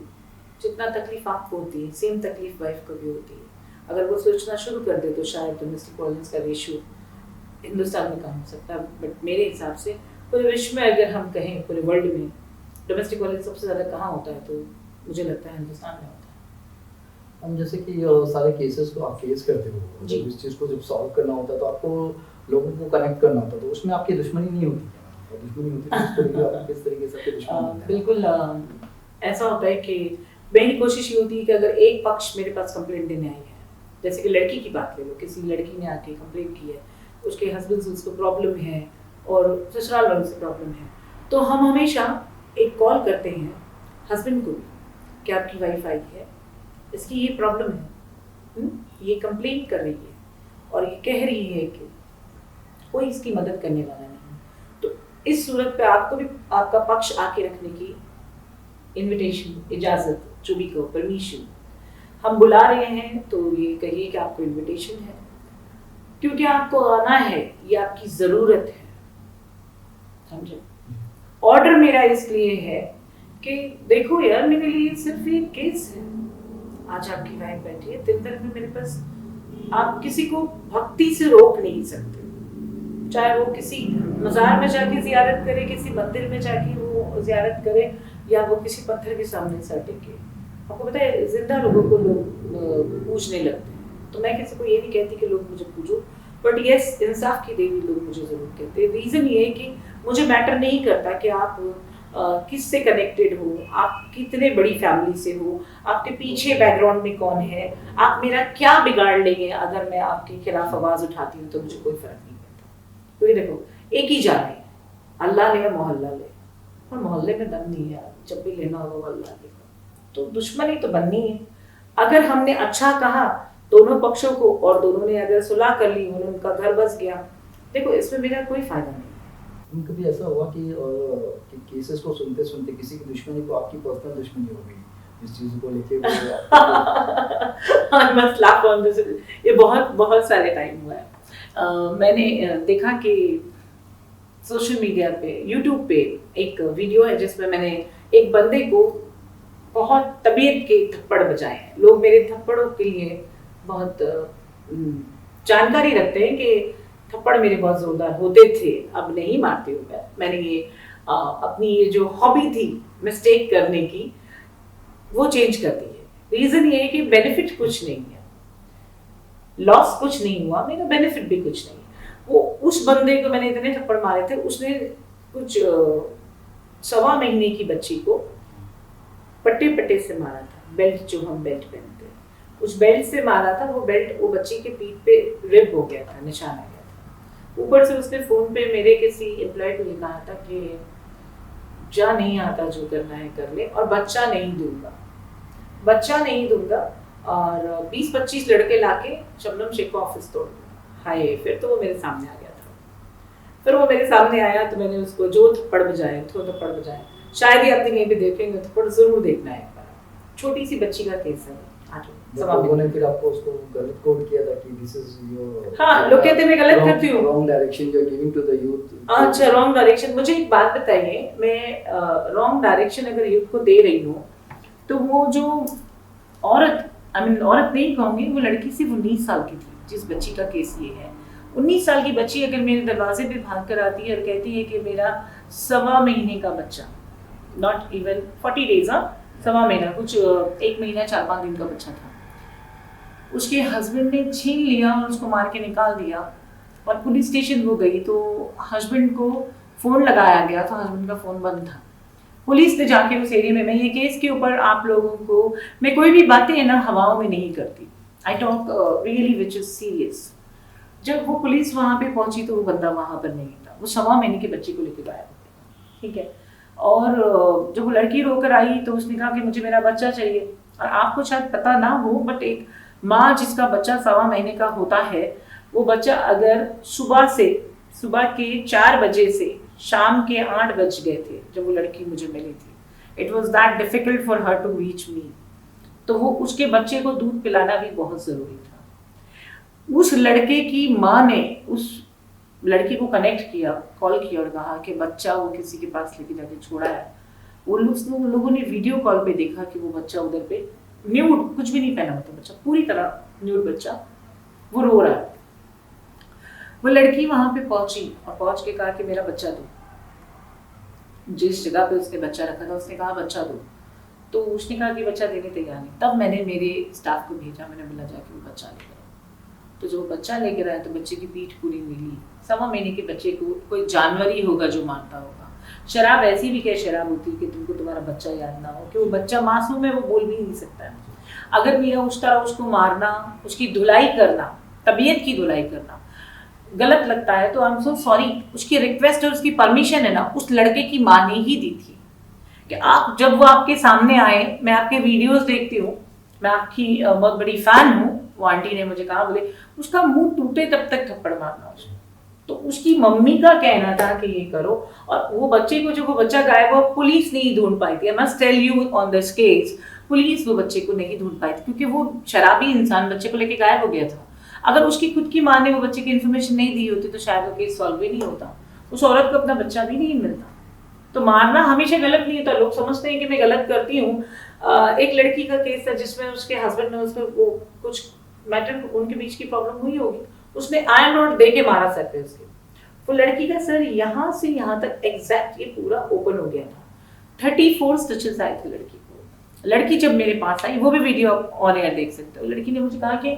जितना तकलीफ आपको होती है सेम तकलीफ वाइफ को भी होती है, अगर वो सोचना शुरू कर दे तो शायद डोमेस्टिक वायलेंस का रेशियो हिंदुस्तान में कम हो सकता है। बट मेरे हिसाब से पूरे विश्व में अगर हम कहें, पूरे वर्ल्ड में डोमेस्टिक वायलेंस सबसे ज़्यादा कहाँ होता है, तो मुझे लगता है हिंदुस्तान में होता है। हम जैसे कि सारे केसेस को आप फेस करते हो, जी। जब इस चीज़ को जब सॉल्व करना होता है तो आपको लोगों को कनेक्ट करना होता है, तो उसमें आपकी दुश्मनी नहीं होती है, और दुश्मनी होती है तो किस तरीके से आपकी दुश्मनी होती है? बिल्कुल ऐसा होता है कि मेरी कोशिश ये होती है कि अगर एक पक्ष मेरे पास कंप्लेंट देने आई है, जैसे कि लड़की की बात ले लो, किसी लड़की ने आके कंप्लेंट की है, उसके हस्बैंड से उसको प्रॉब्लम है और ससुराल वालों से प्रॉब्लम है, तो हम हमेशा एक कॉल करते हैं हस्बैंड को भी कि आपकी वाइफ आई है, इसकी ये प्रॉब्लम है, ये कंप्लेंट कर रही है और ये कह रही है कि कोई इसकी मदद करने वाला नहीं, तो इस सूरत पे आपको भी आपका पक्ष आके रखने की इनविटेशन, इजाज़त, जो भी कहो, परमिशन, हम बुला रहे हैं तो ये कहिए कि आपको इनविटेशन है, क्योंकि आपको आना है, ये आपकी ज़रूरत है, समझे। ऑर्डर मेरा इसलिए है कि देखो यार, मेरे लिए सिर्फ एक केस है, आज आपकी वाइफ बैठी है, दिन भर में मेरे पास, आप किसी को भक्ति से रोक नहीं सकते, चाहे वो किसी मज़ार में जाके जियारत करे, किसी मंदिर में जाके वो जियारत करे, या वो किसी पत्थर के सामने सर टेके। आपको पता है जिंदा लोगों को लोग पूजने लगते हैं, तो मैं किसी को ये नहीं कहती कि लोग मुझे पूजो, बट यस, इंसाफ की देवी लोग मुझे ज़रूर कहते हैं। रीज़न ये है कि मुझे मैटर नहीं करता कि आप किससे कनेक्टेड हो, आप कितने बड़ी फैमिली से हो, आपके पीछे बैकग्राउंड में कौन है, आप मेरा क्या बिगाड़ लेंगे अगर मैं आपके खिलाफ आवाज़ उठाती हूँ, तो मुझे कोई फ़र्क नहीं पड़ता। क्योंकि देखो, एक ही जान है, अल्लाह ले या मोहल्ला ले, और मोहल्ले में दम नहीं है, जब भी लेना होगा अल्लाह लेगा, तो दुश्मनी तो बननी है। अगर हमने अच्छा कहा दोनों पक्षों को, और दोनों ने अगर सुलह कर ली, उनका घर बस गया, देखो इसमें मेरा कोई फ़ायदा नहीं। कभी ऐसा हुआ कि केसेस को सुनते सुनते किसी की दुश्मनी को आपकी पर्सनल दुश्मनी हो गई इस चीज़ को लेके? I must laugh on this. ये बहुत सारे टाइम हुआ है। मैंने देखा कि सोशल मीडिया पे, यूट्यूब पे एक वीडियो है जिसमें मैंने एक बंदे को बहुत तबीयत के थप्पड़ बजाए हैं। लोग मेरे थप्पड़ों के लिए बहुत जानकारी रखते हैं कि थप्पड़ मेरे बहुत जोरदार होते थे, अब नहीं मारती हूँ मैं। मैंने ये अपनी ये जो हॉबी थी मिस्टेक करने की, वो चेंज कर दी है। रीज़न ये है कि बेनिफिट कुछ नहीं है, लॉस कुछ नहीं हुआ, मेरा बेनिफिट भी कुछ नहीं। वो उस बंदे को मैंने इतने थप्पड़ मारे थे, उसने कुछ 1.25 महीने की बच्ची को पट्टे से मारा था। बेल्ट, जो हम बेल्ट पहनते हैं, उस बेल्ट से मारा था। वो बेल्ट वो बच्ची के पीठ पे रिप हो गया था, निशान आ गया था। ऊपर से उसने फ़ोन पे मेरे किसी एम्प्लॉय को ये कहा था कि जा, नहीं आता, जो करना है कर ले, और बच्चा नहीं दूंगा। और 20-25 लड़के लाके शबनम शेख का ऑफिस तोड़ दिया। हाय, फिर तो वो मेरे सामने आ गया था। फिर वो मेरे सामने आया तो मैंने उसको जो थप्पड़ बजाए, शायद ही आपने कहीं भी देखेंगे, थप्पड़ जरूर देखना है एक बार। छोटी सी बच्ची का केस है। लोगों ने फिर आपको उसको गलत कोड किया था कि दिस इज योर, हाँ, लोग कहते हैं मैं गलत करती हूँ, wrong direction you are giving to the youth. अच्छा, रॉन्ग डायरेक्शन। मुझे एक बात बताइए, मैं रॉन्ग डायरेक्शन अगर यूथ को दे रही हूँ, तो वो जो औरत, औरत नहीं कहूँगी, वो लड़की सिर्फ 19 साल की थी, जिस बच्ची का केस ये है। 19 साल की बच्ची अगर मेरे दरवाजे पे भाग कर आती है और कहती है कि मेरा 1.25 महीने का बच्चा, नॉट इवन 40 डेज, 1.25 महीना, कुछ 1 महीना 4-5 दिन का बच्चा था, उसके हस्बैंड ने छीन लिया और उसको मार के निकाल दिया, और पुलिस स्टेशन वो गई तो हस्बैंड को फ़ोन लगाया गया, तो हस्बैंड का फ़ोन बंद था। पुलिस ने जाके उस एरिया में, मैं ये केस के ऊपर आप लोगों को, मैं कोई भी बातें है ना हवाओं में नहीं करती, I talk really which is serious. जब वो पुलिस वहाँ पे पहुंची तो वो बंदा वहाँ पर नहीं था, वो 1.25 महीने के बच्चे को लेकर गायब हो गया, ठीक है। और जब वो लड़की रोकर आई तो उसने कहा कि मुझे मेरा बच्चा चाहिए। और आपको शायद पता ना हो, बट एक माँ जिसका बच्चा 1.25 महीने का होता है, वो बच्चा अगर सुबह के 4 बजे से शाम के 8 बज गए थे जब वो लड़की मुझे मिली थी, it was that difficult for her to reach me. तो वो उसके बच्चे को दूध पिलाना भी बहुत ज़रूरी था। उस लड़के की माँ ने उस लड़की को कनेक्ट किया, कॉल किया और कहा कि बच्चा वो किसी के पास लेके जाके छोड़ा है। वो लोगों ने वीडियो कॉल पे देखा कि वो बच्चा उधर पे न्यूड, कुछ भी नहीं पहना होता बच्चा, पूरी तरह न्यूड बच्चा, वो रो रहा है। वो लड़की वहां पे पहुंची और पहुंच के कहा कि मेरा बच्चा दो। जिस जगह पे उसने बच्चा रखा था उसने कहा बच्चा दो, तो उसने कहा कि बच्चा देने तैयार नहीं। तब मैंने मेरे स्टाफ को भेजा, मैंने बोला जाके वो बच्चा लेकर आओ। तो जो बच्चा लेकर आया तो बच्चे की पीठ पूरी नीली, 1.25 महीने के बच्चे को कोई जानवर ही होगा जो मारता होगा। शराब ऐसी भी क्या शराब होती है कि तुमको तुम्हारा बच्चा याद ना हो, कि वो बच्चा मासूम है, वो बोल भी नहीं सकता है। अगर मेरा उस तरह उसको मारना, उसकी धुलाई करना, तबीयत की धुलाई करना गलत लगता है तो आई एम सो सॉरी। उसकी रिक्वेस्ट और उसकी परमिशन है ना उस लड़के की माँ ने ही दी थी कि आप जब वो आपके सामने आए, मैं आपके वीडियोस देखती हूँ, मैं आपकी बहुत बड़ी फैन हूँ। वो आंटी ने मुझे कहा, बोले उसका मुंह टूटे तब तक थप्पड़ मारना उसको। तो उसकी मम्मी का कहना था कि ये करो, और वो बच्चे को, जो वो बच्चा गायब हुआ, पुलिस नहीं ढूंढ पाई थी। I must tell you on this case, police वो बच्चे को नहीं ढूंढ पाई थी क्योंकि वो शराबी इंसान बच्चे को लेके गायब हो गया था। अगर उसकी खुद की माँ ने वो बच्चे की इन्फॉर्मेशन नहीं दी होती तो शायद वो केस सॉल्व भी नहीं होता, उस औरत को अपना बच्चा भी नहीं मिलता। तो मारना हमेशा गलत नहीं होता। लोग समझते हैं कि मैं गलत करती हूँ। एक लड़की का केस था जिसमें उसके हस्बैंड ने उसको वो कुछ मैटर, उनके बीच की प्रॉब्लम हुई होगी, उसने आयरन रॉड दे के मारा सर पे उसके। वो लड़की का सर यहाँ से यहाँ तक एग्जैक्ट ये पूरा ओपन हो गया था। 34 स्टिचेस आए थे लड़की को। लड़की जब मेरे पास आई, वो भी वीडियो आप ऑन एयर देख सकते हो, लड़की ने मुझे कहा कि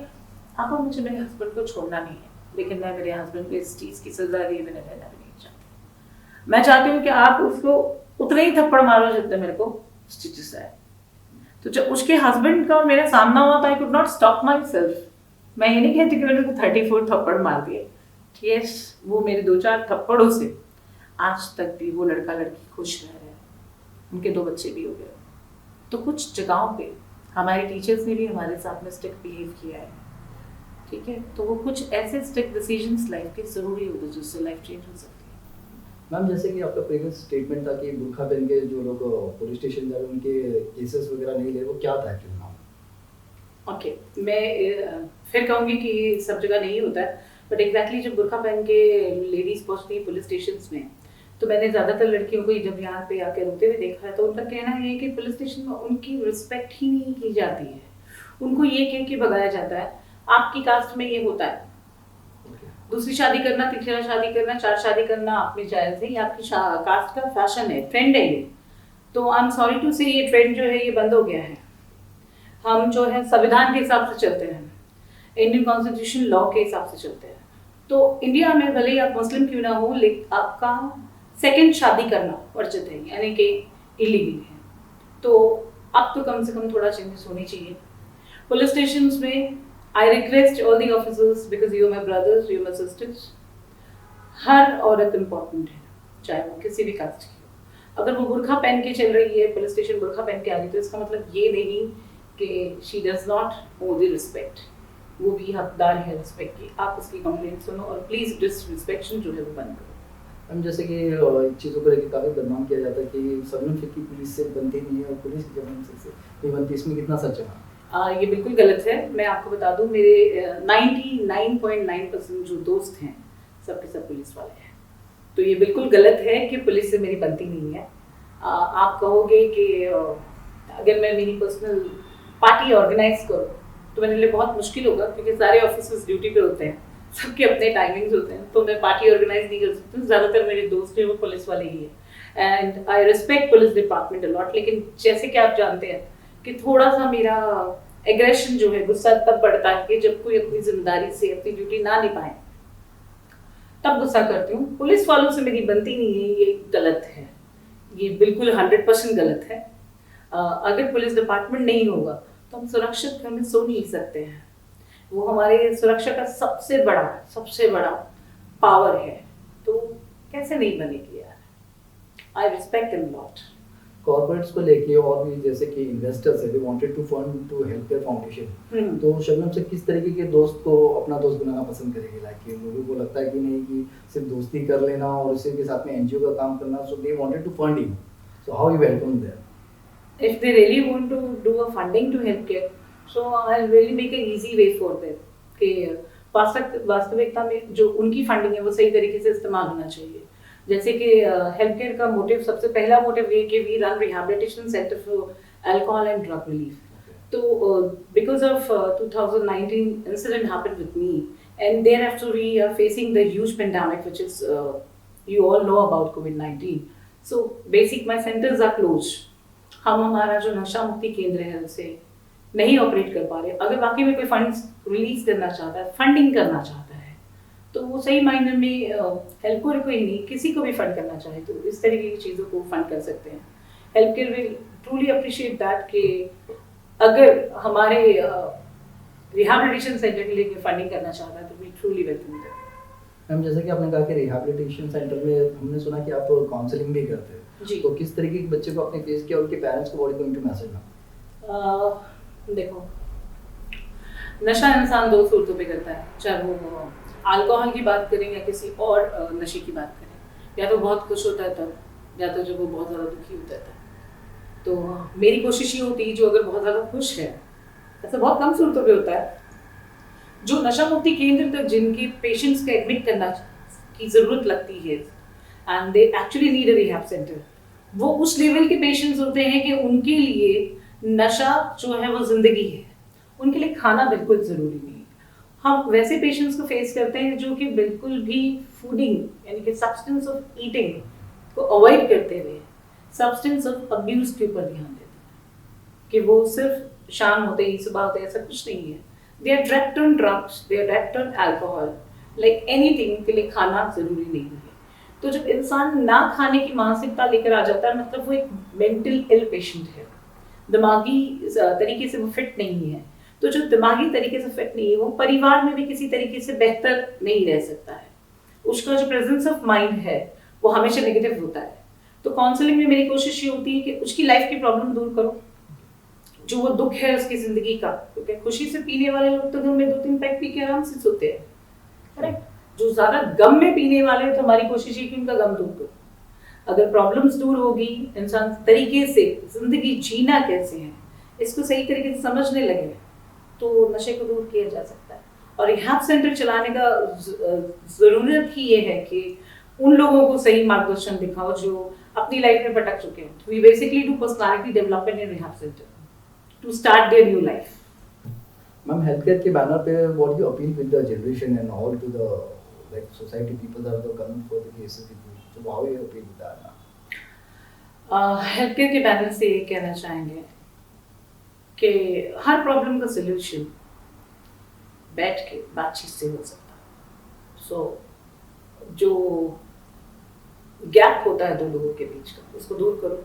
आपको मुझे मेरे हस्बैंड को छोड़ना नहीं है, लेकिन मैं मेरे हस्बैंड को इस चीज़ की सजा दिए बिना रहना भी नहीं चाहती। मैं चाहती हूँ कि आप उसको उतने ही थप्पड़ मारो जितने मेरे को स्टिचेस आए। तो जब उसके हस्बैंड का और मेरा सामना हुआ था, आई could not stop my self. मैं ये नहीं कहती कि मैंने उसको 34 थप्पड़ मार दिए। यस, वो मेरे 2-4 थप्पड़ों से आज तक भी वो लड़का लड़की खुश रह रहे हैं, उनके 2 बच्चे भी हो गए। तो कुछ जगहों पे हमारे टीचर्स ने भी हमारे साथ में स्ट्रिक्ट बिहेव किया है, ठीक है। तो वो कुछ ऐसे स्ट्रिक्ट डिसीजंस लाइफ के ज़रूरी होते हैं जिससे लाइफ चेंज हो सकती है। मैम, जैसे कि आपका प्रीवियस स्टेटमेंट था कि बुर्खा पहन के जो लोग पुलिस स्टेशन जा रहे हैं उनके केसेस वगैरह नहीं ले, वो क्या था एक्चुअली मैम? ओके, मैं फिर कहूँगी कि ये सब जगह नहीं होता है, बट एग्जैक्टली जब बुर्खा पहन के लेडीज़ पहुँचती हैं पुलिस स्टेशन में, तो मैंने ज़्यादातर लड़कियों को जब यहाँ पे आकर रोते हुए देखा है, तो उनका कहना है कि पुलिस स्टेशन में उनकी रिस्पेक्ट ही नहीं की जाती है। उनको ये कह के भगाया जाता है, आपकी कास्ट में ये होता है, दूसरी शादी करना, तीसरा शादी करना, 4 शादी करना आप में जायज़ है, ये आपकी कास्ट का फैशन है, ट्रेंड है ये। तो आई एम सॉरी टू से ये ट्रेंड जो है ये बंद हो गया है। हम जो है संविधान के हिसाब से चलते हैं, इंडियन कॉन्स्टिट्यूशन लॉ के हिसाब से चलते हैं। तो इंडिया में भले ही आप मुस्लिम क्यों ना हो, लेकिन आपका सेकंड शादी करना वर्जित है, यानी कि इलीगल है। तो अब तो कम से कम थोड़ा चेंजेस होनी चाहिए पुलिस स्टेशन में। I request all the officers, because you are my brothers, you are my sisters, हर औरत इम्पोर्टेंट है, चाहे वो किसी भी कास्ट की हो। अगर वो बुर्खा पहन के चल रही है पुलिस स्टेशन, बुर्खा पहन के आ रही, तो इसका मतलब ये नहीं कि she does not owe the respect, वो भी हकदार है रिस्पेक्ट की। आप उसकी कंप्लेंट सुनो और प्लीज़ डिसरिस्पेक्शन जो है वो बंद करो। हम जैसे कि चीज़ों को लेकर काफ़ी बदनाम किया जाता है कि शबनम शेख की पुलिस से बनती नहीं है और पुलिस की शबनम शेख से नहीं बनती, इसमें कितना सच है? ये बिल्कुल गलत है। मैं आपको बता दूं, मेरे 99.9% जो दोस्त हैं सबके सब पुलिस वाले हैं। तो ये बिल्कुल गलत है कि पुलिस से मेरी बनती नहीं है। आप कहोगे कि अगर मैं मेरी पर्सनल पार्टी ऑर्गेनाइज करूँ तो मेरे लिए बहुत मुश्किल होगा, क्योंकि सारे ऑफिसर्स ड्यूटी पे होते हैं, सबके अपने टाइमिंग्स होते हैं, तो मैं पार्टी ऑर्गेनाइज नहीं कर सकती। ज़्यादातर मेरे दोस्त हैं वो पुलिस वाले ही हैं, and I respect police department a lot. लेकिन जैसे कि आप जानते हैं कि थोड़ा सा मेरा एग्रेशन जो है, गुस्सा तब बढ़ता है कि जब कोई अपनी जिम्मेदारी से अपनी ड्यूटी ना निभाए, तब गुस्सा करती हूँ। पुलिस वालों से मेरी बनती नहीं है, ये गलत है, ये बिल्कुल 100% गलत है। अगर पुलिस डिपार्टमेंट नहीं होगा तो हम सुरक्षित घर में सो नहीं सकते हैं। वो हमारे सुरक्षा का सबसे बड़ा पावर है, तो कैसे नहीं बनेगी यार। I respect them lot. Corporates को लेके और भी जैसे कि इन्वेस्टर्स है, they wanted to fund to help their foundation, तो शबनम से किस तरीके के दोस्त को अपना दोस्त बनाना पसंद करेगी? लाइक लोगों को लगता है कि नहीं कि सिर्फ दोस्ती कर लेना और उसी के साथ में एनजीओ का काम करना, so they wanted to fund him, so how you welcome there? if they really want to do a funding to healthcare, so I'll really make an easy way for them कि वास्तविकता में जो उनकी funding है वो सही तरीके से इस्तेमाल होना चाहिए। जैसे कि हेल्थ केयर का मोटिव, सबसे पहला मोटिव ये कि we run rehabilitation centre for alcohol and drug relief. तो because of 2019 incident happened with me and thereafter we are facing the huge pandemic which is you all know about कोविड-19। So basic my centres are close. हम हमारा जो नशा मुक्ति केंद्र है उसे नहीं ऑपरेट कर पा रहे। अगर वाकई में कोई फंड्स रिलीज करना चाहता है, फंडिंग करना चाहता है, तो वो सही मायने में हेल्थ को ही नहीं, किसी को भी फंड करना चाहे तो इस तरीके की चीज़ों को फंड कर सकते हैं। Health care will truly appreciate that कि अगर हमारे रिहैबिलिटेशन सेंटर के लिए फंडिंग करना चाहता है तो we truly welcome that. Ma'am, जैसे कि आपने कहा कि रिहैबिलिटेशन सेंटर में हमने सुना कि आप काउंसलिंग भी करते हैं जी। तो किस तरीके के बच्चे को आपने फेस किया, उनके पेरेंट्स को व्हाट गोइंग टू मैसेज ना? देखो, नशा इंसान दो सूरतों पे करता है, चाहे वो अल्कोहल की बात करें या किसी और नशे की बात करें। या तो बहुत खुश होता है तब, या तो जब वो बहुत ज़्यादा दुखी होता है तब। तो मेरी कोशिश ये होती है जो अगर बहुत ज़्यादा खुश है, ऐसा बहुत कम सूरतों पे होता है, जो नशा मुक्ति केंद्र तक जिनके पेशेंट्स को एडमिट करना की ज़रूरत लगती है and they actually need a rehab centre, वो उस लेवल के पेशेंट्स होते हैं कि उनके लिए नशा जो है वो जिंदगी है, उनके लिए खाना बिल्कुल ज़रूरी नहीं है। हम वैसे पेशेंट्स को फेस करते हैं जो कि बिल्कुल भी फूडिंग यानी कि सब्सटेंस ऑफ ईटिंग को अवॉइड करते हुए सब्सटेंस ऑफ अब्यूज के ऊपर ध्यान देते हैं कि वो सिर्फ शाम होते ही, सुबह होते ही, ऐसा कुछ नहीं है। They are drugged on drugs, they are drugged on alcohol, like anything के लिए खाना ज़रूरी नहीं है। तो जब इंसान ना खाने की मानसिकता लेकर आ जाता है, मतलब वो एक मेंटल इल पेशेंट है, दिमागी तरीके से वो फिट नहीं है। तो जो दिमागी तरीके से फिट नहीं है वो परिवार में भी किसी तरीके से बेहतर नहीं रह सकता है। उसका जो प्रेजेंस ऑफ माइंड है वो हमेशा नेगेटिव होता है। तो काउंसलिंग में मेरी कोशिश ये होती है कि उसकी लाइफ की प्रॉब्लम दूर करो, जो वो दुख है उसकी जिंदगी का, क्योंकि खुशी से पीने वाले लोग तो दिन में 2-3 पैक पी के आराम से सोते हैं, करेक्ट। जो ज्यादा गम में पीने वाले हैं तो हमारी कोशिश है कि उनका गम दूर करो। अगर प्रॉब्लम्स दूर होगी, इंसान तरीके से जिंदगी जीना कैसे है इसको सही तरीके से समझने लगे तो नशे को दूर किया जा सकता है। और रिहैब सेंटर चलाने का जरूरत ही ये है कि उन लोगों को सही मार्गदर्शन दिखाओ जो अपनी लाइफ में भटक चुके हैं। We basically do personality development in rehab centre to start their new life. Ma'am, health care के बैनर पे what you appeal with the generation and all to the like society people are coming for the cases, so how you appeal with that now? Health care के banner से ये कहना चाहेंगे कि हर problem का solution बैठ के बातचीत से हो सकता है। सो जो गैप होता है दो लोगों के बीच का उसको दूर करो।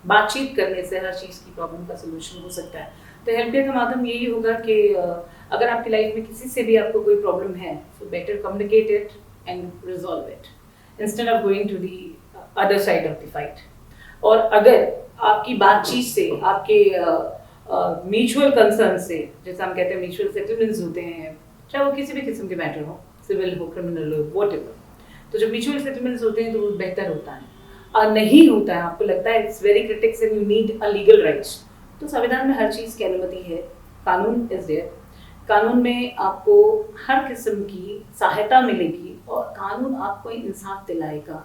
बातचीत करने से हर चीज़ की प्रॉब्लम का सलूशन हो सकता है। तो हेल्थ केयर का माध्यम यही होगा कि अगर आपकी लाइफ में किसी से भी आपको कोई प्रॉब्लम है तो better communicate it and resolve it instead of going to the other side of the fight. और अगर आपकी बातचीत से, आपके म्यूचुअल कंसर्न से, जैसे हम कहते हैं म्यूचुअल सेटलमेंट्स होते हैं, चाहे वो किसी भी किस्म के मैटर हो, सिविल हो, क्रिमिनल हो, व्हाटएवर, तो जब म्यूचुअल सेटलमेंट्स होते हैं तो वो बेहतर होता है। और नहीं होता है, आपको लगता है it's very critics and you need a legal rights, तो संविधान में हर चीज़ की अनुमति है, कानून इज देयर। कानून में आपको हर किस्म की सहायता मिलेगी और कानून आपको इंसाफ दिलाएगा।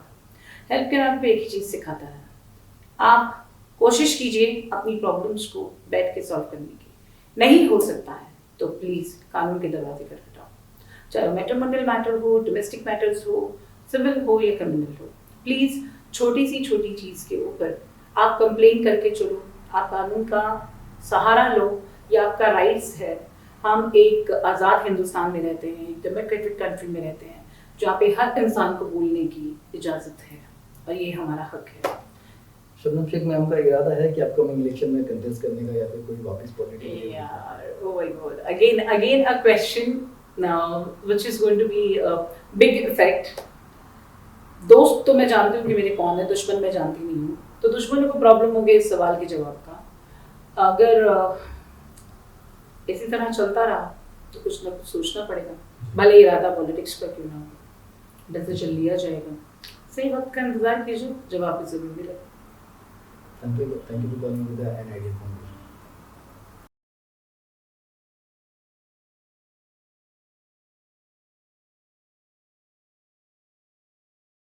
हेल्थ केयर आपको एक ही चीज़ सिखाता है, आप कोशिश कीजिए अपनी प्रॉब्लम्स को बैठ के सॉल्व करने की। नहीं हो सकता है तो प्लीज़ कानून के दरवाजे पर खटाओ, चाहे मैट्रिमोनियल मैटर हो, डोमेस्टिक मैटर्स हो, सिविल हो या क्रिमिनल हो। प्लीज़ छोटी चीज़ के ऊपर आप कंप्लेन करके चलो, आप कानून का सहारा लो, ये आपका राइट्स है। हम एक आज़ाद हिंदुस्तान में रहते हैं, एक डेमोक्रेटिक कंट्री में रहते हैं जहाँ पे हर इंसान को बोलने की इजाज़त है और ये हमारा हक है। शबनम शेख मैम का इरादा है कि अपकमिंग इलेक्शन में कंटेस्ट करने का या फिर कोई वापस politics? Yeah, oh my God. Again a question now which is going to be a big effect. दोस्त तो मैं जानती हूँ कि मेरे कौन है, दुश्मन मैं जानती नहीं हूँ। तो दुश्मनों को प्रॉब्लम हो गई इस सवाल के जवाब का। अगर इसी तरह चलता रहा तो कुछ ना कुछ सोचना पड़ेगा, भले इरादा पॉलिटिक्स का क्यों ना हो। डिसीजन लिया जाएगा, सही वक्त का इंतजार कीजिए जब आपकी जरूरी लगे। Thank you for calling with an idea.